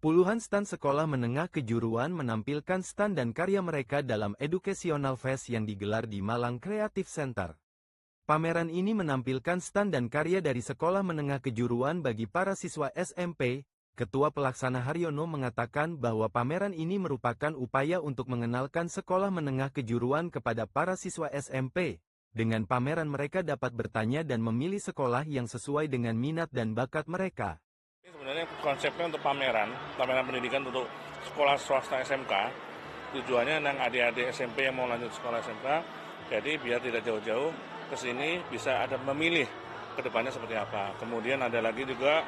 Puluhan stan sekolah menengah kejuruan menampilkan stan dan karya mereka dalam Educational Fest yang digelar di Malang Creative Center. Pameran ini menampilkan stan dan karya dari sekolah menengah kejuruan bagi para siswa SMP. Ketua Pelaksana Haryono mengatakan bahwa pameran ini merupakan upaya untuk mengenalkan sekolah menengah kejuruan kepada para siswa SMP. Dengan pameran mereka dapat bertanya dan memilih sekolah yang sesuai dengan minat dan bakat mereka. Sebenarnya konsepnya untuk pameran pendidikan untuk sekolah swasta SMK, tujuannya yang adik-adik SMP yang mau lanjut sekolah SMK, jadi biar tidak jauh-jauh ke sini bisa ada memilih ke depannya seperti apa. Kemudian ada lagi juga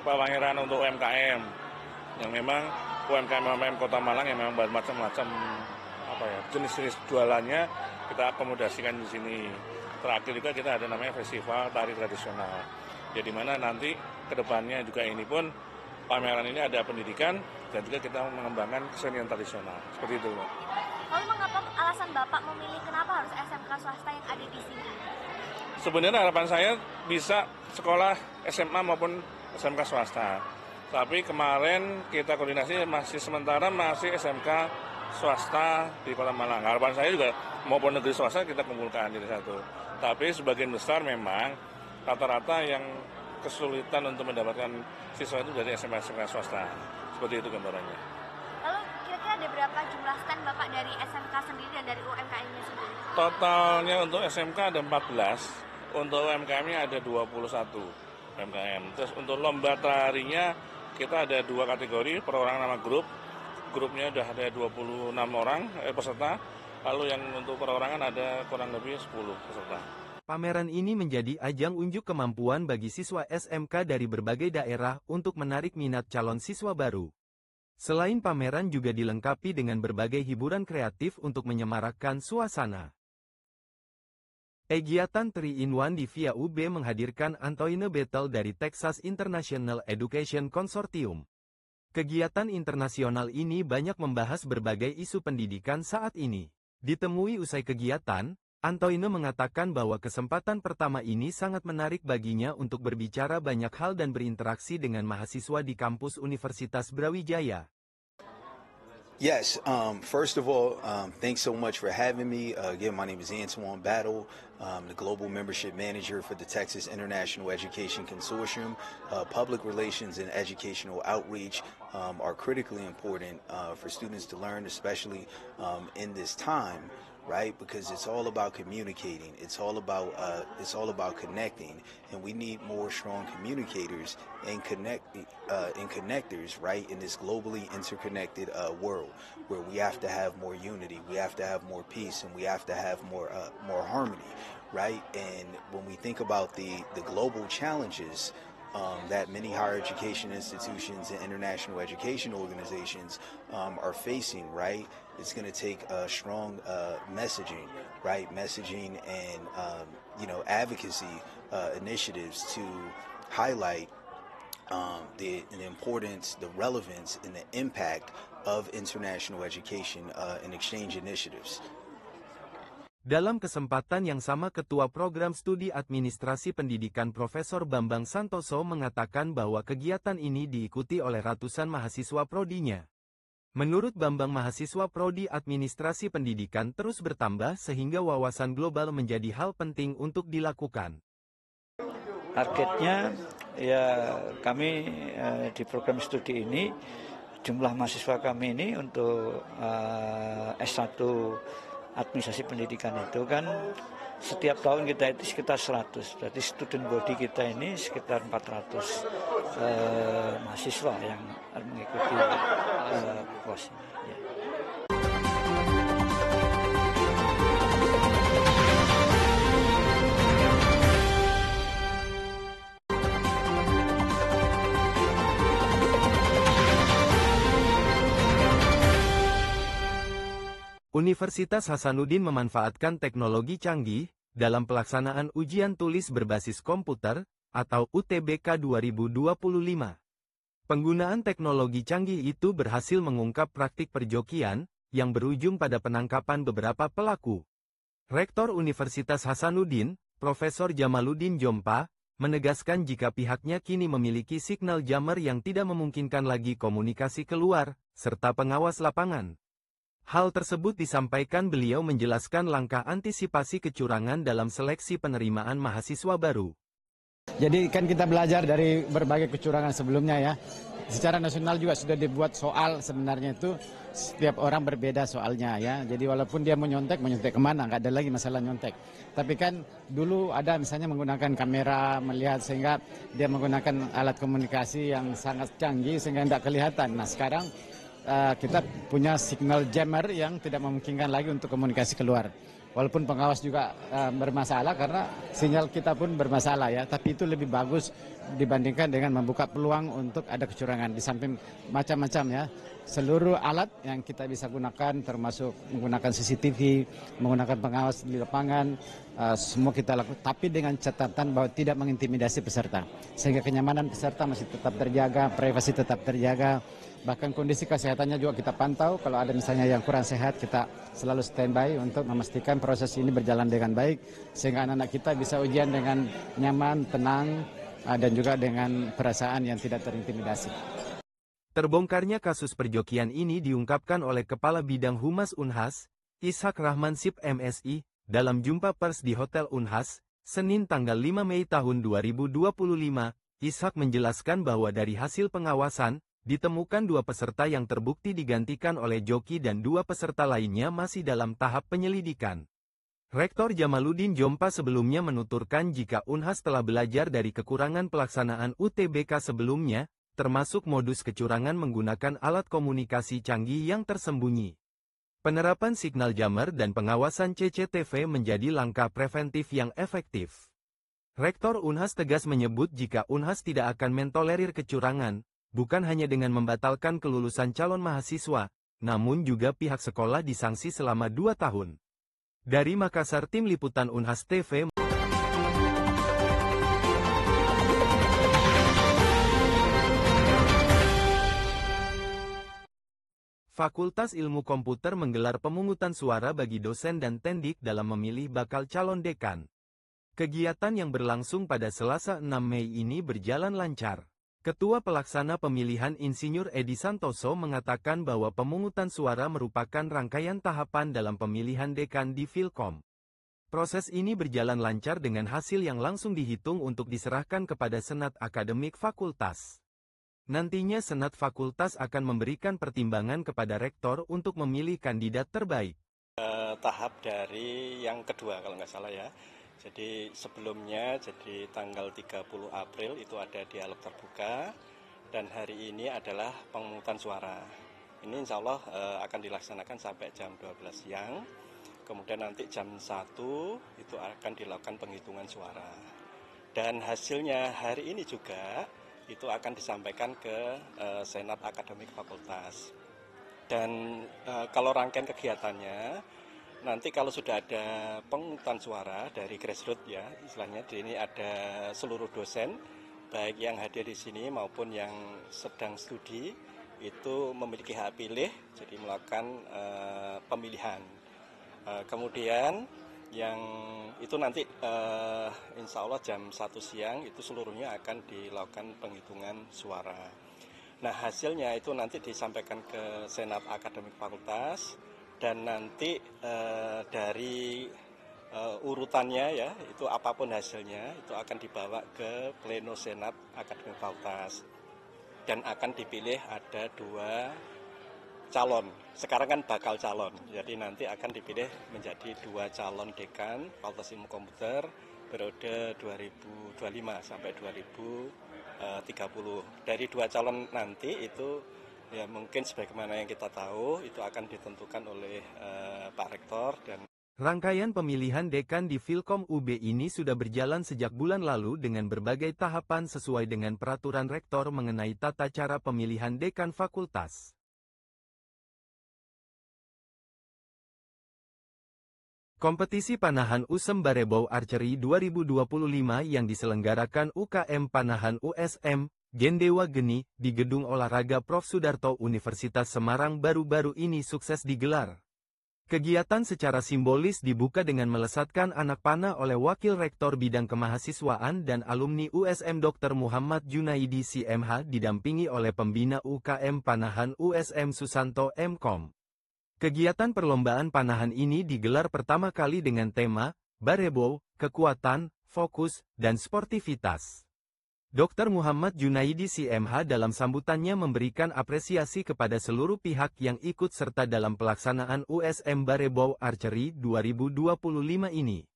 pameran untuk UMKM, yang memang UMKM Kota Malang yang memang macam-macam jenis-jenis jualannya kita akomodasikan di sini. Terakhir juga kita ada namanya festival tari tradisional. Jadi mana nanti kedepannya juga ini pun pameran ini ada pendidikan dan juga kita mengembangkan kesenian tradisional. Seperti itu. Lalu mengapa alasan Bapak memilih kenapa harus SMK swasta yang ada di sini? Sebenarnya harapan saya bisa sekolah SMA maupun SMK swasta. Tapi kemarin kita koordinasi masih SMK swasta di Kota Malang. Harapan saya juga maupun negeri swasta kita kumpulkan jadi satu. Tapi sebagian besar memang rata-rata yang kesulitan untuk mendapatkan siswa itu dari SMK swasta. Seperti itu gambarannya. Lalu kira-kira ada berapa jumlah stand Bapak dari SMK sendiri dan dari UMKM-nya sendiri? Totalnya untuk SMK ada 14, untuk UMKM-nya ada 21 UMKM. Terus untuk lomba tarinya kita ada 2 kategori, perorangan sama grup. Grupnya sudah ada 26 orang peserta, lalu yang untuk perorangan ada kurang lebih 10 peserta. Pameran ini menjadi ajang unjuk kemampuan bagi siswa SMK dari berbagai daerah untuk menarik minat calon siswa baru. Selain pameran juga dilengkapi dengan berbagai hiburan kreatif untuk menyemarakkan suasana. Kegiatan 3-in-1 di Via UB menghadirkan Antoine Battle dari Texas International Education Consortium. Kegiatan internasional ini banyak membahas berbagai isu pendidikan saat ini. Ditemui usai kegiatan, Antoine mengatakan bahwa kesempatan pertama ini sangat menarik baginya untuk berbicara banyak hal dan berinteraksi dengan mahasiswa di kampus Universitas Brawijaya. Yes, first of all, thanks so much for having me. Again, my name is Antoine Battle, the Global Membership Manager for the Texas International Education Consortium. Public relations and educational outreach are critically important for students to learn, especially in this time. Right, because it's all about communicating. It's all about connecting, and we need more strong communicators and connectors. Right, in this globally interconnected world, where we have to have more unity, we have to have more peace, and we have to have more harmony. Right, and when we think about the global challenges that many higher education institutions and international education organizations are facing, right? It's going to take strong messaging, right? Messaging and advocacy initiatives to highlight the importance, the relevance, and the impact of international education and exchange initiatives. Dalam kesempatan yang sama Ketua Program Studi Administrasi Pendidikan Profesor Bambang Santoso mengatakan bahwa kegiatan ini diikuti oleh ratusan mahasiswa prodinya. Menurut Bambang, mahasiswa prodi Administrasi Pendidikan terus bertambah sehingga wawasan global menjadi hal penting untuk dilakukan. Targetnya ya kami di program studi ini jumlah mahasiswa kami ini untuk S1 administrasi pendidikan itu kan setiap tahun kita itu sekitar 100, berarti student body kita ini sekitar 400 mahasiswa yang mengikuti pos ini. Ya. Universitas Hasanuddin memanfaatkan teknologi canggih dalam pelaksanaan ujian tulis berbasis komputer atau UTBK 2025. Penggunaan teknologi canggih itu berhasil mengungkap praktik perjokian yang berujung pada penangkapan beberapa pelaku. Rektor Universitas Hasanuddin, Profesor Jamaluddin Jompa, menegaskan jika pihaknya kini memiliki signal jammer yang tidak memungkinkan lagi komunikasi keluar, serta pengawas lapangan. Hal tersebut disampaikan beliau menjelaskan langkah antisipasi kecurangan dalam seleksi penerimaan mahasiswa baru. Jadi kan kita belajar dari berbagai kecurangan sebelumnya ya. Secara nasional juga sudah dibuat soal sebenarnya itu setiap orang berbeda soalnya ya. Jadi walaupun dia menyontek kemana, nggak ada lagi masalah nyontek. Tapi kan dulu ada misalnya menggunakan kamera melihat sehingga dia menggunakan alat komunikasi yang sangat canggih sehingga tidak kelihatan. Nah sekarang kita punya signal jammer yang tidak memungkinkan lagi untuk komunikasi keluar. Walaupun pengawas juga bermasalah karena sinyal kita pun bermasalah ya. Tapi itu lebih bagus dibandingkan dengan membuka peluang untuk ada kecurangan. Di samping macam-macam ya. Seluruh alat yang kita bisa gunakan termasuk menggunakan CCTV, menggunakan pengawas di lapangan, semua kita lakukan. Tapi dengan catatan bahwa tidak mengintimidasi peserta. Sehingga kenyamanan peserta masih tetap terjaga, privasi tetap terjaga. Bahkan kondisi kesehatannya juga kita pantau. Kalau ada misalnya yang kurang sehat, kita selalu standby untuk memastikan proses ini berjalan dengan baik. Sehingga anak-anak kita bisa ujian dengan nyaman, tenang, dan juga dengan perasaan yang tidak terintimidasi. Terbongkarnya kasus perjokian ini diungkapkan oleh Kepala Bidang Humas Unhas, Ishak Rahman Sip MSI, dalam jumpa pers di Hotel Unhas, Senin tanggal 5 Mei tahun 2025. Ishak menjelaskan bahwa dari hasil pengawasan, ditemukan 2 peserta yang terbukti digantikan oleh joki dan 2 peserta lainnya masih dalam tahap penyelidikan. Rektor Jamaluddin Jompa sebelumnya menuturkan jika Unhas telah belajar dari kekurangan pelaksanaan UTBK sebelumnya, termasuk modus kecurangan menggunakan alat komunikasi canggih yang tersembunyi. Penerapan signal jammer dan pengawasan CCTV menjadi langkah preventif yang efektif. Rektor Unhas tegas menyebut jika Unhas tidak akan mentolerir kecurangan, bukan hanya dengan membatalkan kelulusan calon mahasiswa, namun juga pihak sekolah disanksi selama 2 tahun. Dari Makassar, Tim Liputan Unhas TV. Fakultas Ilmu Komputer menggelar pemungutan suara bagi dosen dan tendik dalam memilih bakal calon dekan. Kegiatan yang berlangsung pada Selasa 6 Mei ini berjalan lancar. Ketua Pelaksana Pemilihan Insinyur Edi Santoso mengatakan bahwa pemungutan suara merupakan rangkaian tahapan dalam pemilihan dekan di Filkom. Proses ini berjalan lancar dengan hasil yang langsung dihitung untuk diserahkan kepada Senat Akademik Fakultas. Nantinya Senat Fakultas akan memberikan pertimbangan kepada Rektor untuk memilih kandidat terbaik. Tahap dari yang kedua kalau nggak salah ya. Jadi sebelumnya, jadi tanggal 30 April itu ada dialog terbuka, dan hari ini adalah pemungutan suara. Ini insya Allah akan dilaksanakan sampai jam 12 siang, kemudian nanti jam 1 itu akan dilakukan penghitungan suara. Dan hasilnya hari ini juga itu akan disampaikan ke Senat Akademik Fakultas. Dan kalau rangkaian kegiatannya, nanti kalau sudah ada pemungutan suara dari grassroots ya, istilahnya ini ada seluruh dosen, baik yang hadir di sini maupun yang sedang studi, itu memiliki hak pilih, jadi melakukan pemilihan. Kemudian yang itu nanti insya Allah jam 1 siang itu seluruhnya akan dilakukan penghitungan suara. Nah hasilnya itu nanti disampaikan ke Senat Akademik Fakultas. Dan nanti dari urutannya ya, itu apapun hasilnya, itu akan dibawa ke Pleno Senat Akademik Fakultas. Dan akan dipilih ada 2 calon. Sekarang kan bakal calon, jadi nanti akan dipilih menjadi 2 calon dekan Fakultas Ilmu Komputer periode 2025 sampai 2030. Dari 2 calon nanti itu ya mungkin sebagaimana yang kita tahu itu akan ditentukan oleh Pak Rektor. Dan rangkaian pemilihan dekan di Filkom UB ini sudah berjalan sejak bulan lalu dengan berbagai tahapan sesuai dengan peraturan Rektor mengenai tata cara pemilihan dekan fakultas. Kompetisi panahan USEM Barebau Archery 2025 yang diselenggarakan UKM Panahan USM Gendewa Geni, di Gedung Olahraga Prof. Sudarto Universitas Semarang baru-baru ini sukses digelar. Kegiatan secara simbolis dibuka dengan melesatkan anak panah oleh Wakil Rektor Bidang Kemahasiswaan dan Alumni USM Dr. Muhammad Junaidi CMH didampingi oleh Pembina UKM Panahan USM Susanto M.Com. Kegiatan perlombaan panahan ini digelar pertama kali dengan tema Barebow, Kekuatan, Fokus, dan Sportivitas. Dr. Muhammad Junaidi CMH dalam sambutannya memberikan apresiasi kepada seluruh pihak yang ikut serta dalam pelaksanaan USM Barebow Archery 2025 ini.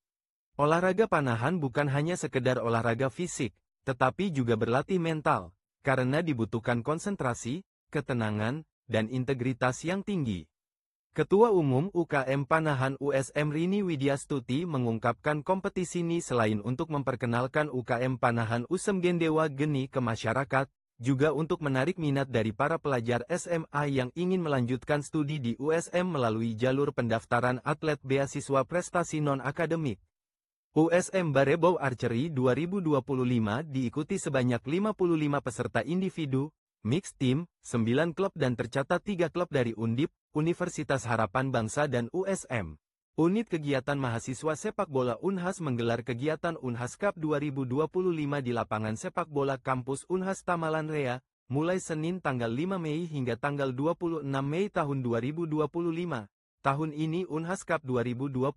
Olahraga panahan bukan hanya sekedar olahraga fisik, tetapi juga berlatih mental, karena dibutuhkan konsentrasi, ketenangan, dan integritas yang tinggi. Ketua Umum UKM Panahan USM Rini Widyastuti mengungkapkan kompetisi ini selain untuk memperkenalkan UKM Panahan USM Gendewa Geni ke masyarakat, juga untuk menarik minat dari para pelajar SMA yang ingin melanjutkan studi di USM melalui jalur pendaftaran atlet beasiswa prestasi non-akademik. USM Barebow Archery 2025 diikuti sebanyak 55 peserta individu, mixed team, 9 klub dan tercatat 3 klub dari Undip, Universitas Harapan Bangsa dan USM. Unit Kegiatan Mahasiswa Sepak Bola Unhas menggelar kegiatan Unhas Cup 2025 di lapangan sepak bola kampus Unhas Tamalan Rea, mulai Senin tanggal 5 Mei hingga tanggal 26 Mei tahun 2025. Tahun ini Unhas Cup 2025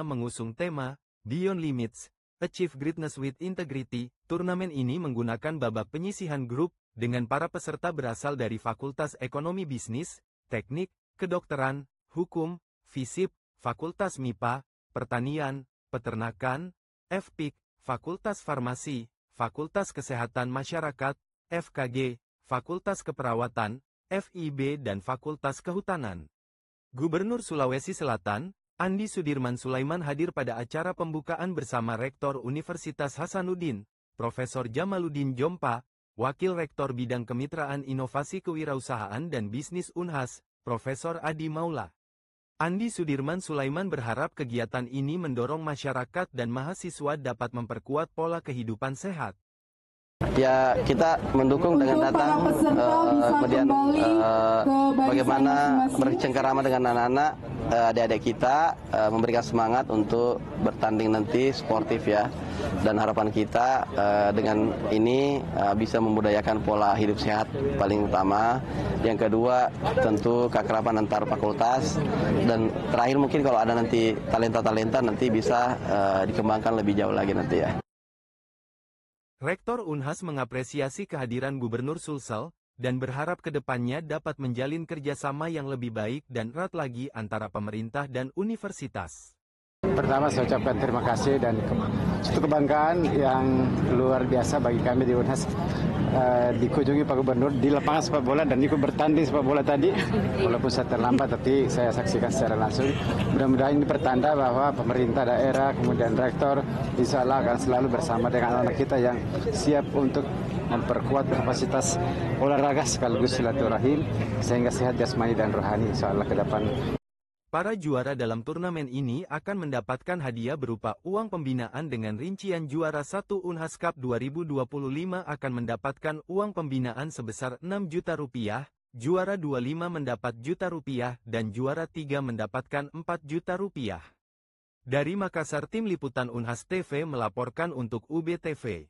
mengusung tema, Beyond Limits, Achieve Greatness with Integrity. Turnamen ini menggunakan babak penyisihan grup, dengan para peserta berasal dari Fakultas Ekonomi Bisnis, Teknik, Kedokteran, Hukum, FISIP, Fakultas MIPA, Pertanian, Peternakan, FPIK, Fakultas Farmasi, Fakultas Kesehatan Masyarakat, FKG, Fakultas Keperawatan, FIB dan Fakultas Kehutanan. Gubernur Sulawesi Selatan, Andi Sudirman Sulaiman hadir pada acara pembukaan bersama Rektor Universitas Hasanuddin, Profesor Jamaluddin Jompa, Wakil Rektor Bidang Kemitraan Inovasi Kewirausahaan dan Bisnis Unhas, Profesor Adi Maula. Andi Sudirman Sulaiman berharap kegiatan ini mendorong masyarakat dan mahasiswa dapat memperkuat pola kehidupan sehat. Ya, kita mendukung dengan datang, kemudian bagaimana bercengkerama dengan anak-anak, adik-adik kita, memberikan semangat untuk bertanding nanti sportif ya. Dan harapan kita dengan ini bisa membudayakan pola hidup sehat paling utama. Yang kedua tentu keakraban antar fakultas. Dan terakhir mungkin kalau ada nanti talenta-talenta nanti bisa dikembangkan lebih jauh lagi nanti ya. Rektor Unhas mengapresiasi kehadiran Gubernur Sulsel, dan berharap kedepannya dapat menjalin kerjasama yang lebih baik dan erat lagi antara pemerintah dan universitas. Pertama saya ucapkan terima kasih dan suatu kebanggaan yang luar biasa bagi kami di Unhas dikunjungi Pak Gubernur di lapangan sepak bola dan ikut bertanding sepak bola tadi. Walaupun saya terlambat tapi saya saksikan secara langsung. Mudah-mudahan ini pertanda bahwa pemerintah daerah kemudian rektor insya Allah akan selalu bersama dengan anak-anak kita yang siap untuk memperkuat kapasitas olahraga sekaligus silaturahim sehingga sehat jasmani dan rohani insya Allah ke depan. Para juara dalam turnamen ini akan mendapatkan hadiah berupa uang pembinaan dengan rincian juara 1 Unhas Cup 2025 akan mendapatkan uang pembinaan sebesar Rp6 juta, juara 25 mendapat Rp1 dan juara 3 mendapatkan Rp4 juta. Dari Makassar, Tim Liputan Unhas TV melaporkan untuk UBTV.